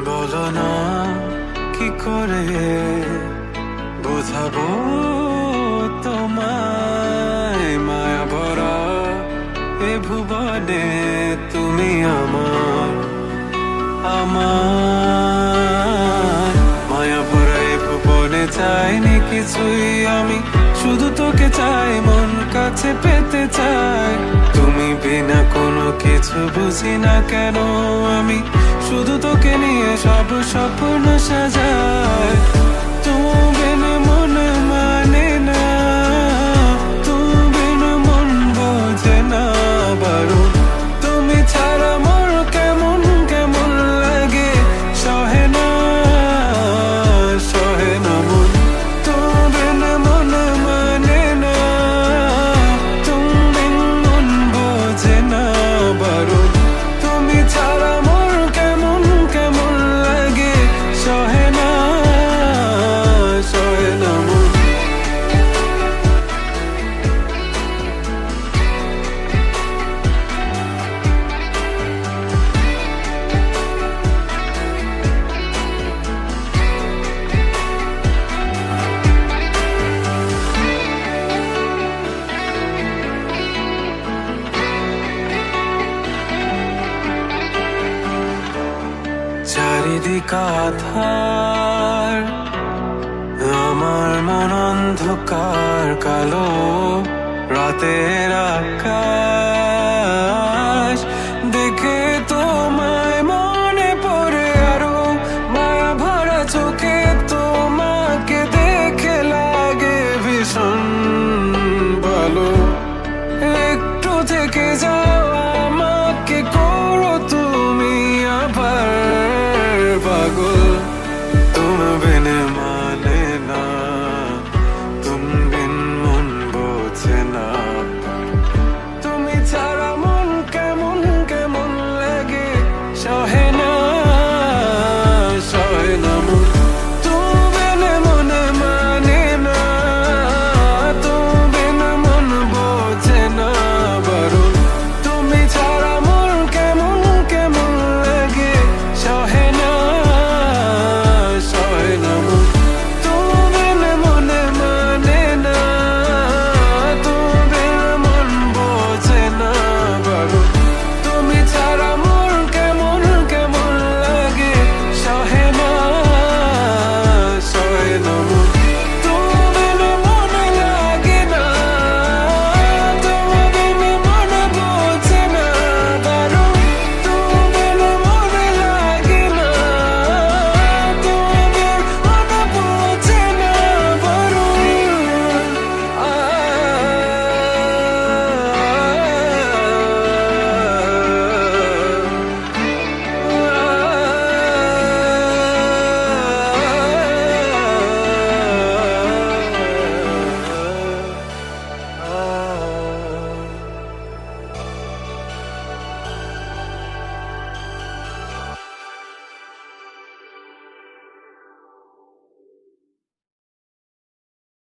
বলো না কি করে বোঝাবো তোমায়, মায়া ভরা এ ভুবনে তুমি আমার আমার মায়া ভরা এ ভুবনে চাইনি কিছুই আমি, শুধু তোকে চাই, মন কাছে পেতে চাই। তুমি বিনা কোনো কিছু বুঝি না কেন আমি, শুধু তোকে নিয়ে সব স্বপ্ন সাজাই। তুমি বিনা মন মানে না, তুমি বিনা মন বোঝে না বারণ। তুমি ছাড়া মোর কেমন কেমন লাগে, সহে না সহে না মন। তুমি বিনা মন মানে না, তুমি বিনা মন বোঝে না বারণ। তুমি ছাড়া মোর কেমন কেমন লাগে, সহে না সহে না মন। চারিদিক আধার, আমার মন অন্ধকার কালো, রাতের আকাশ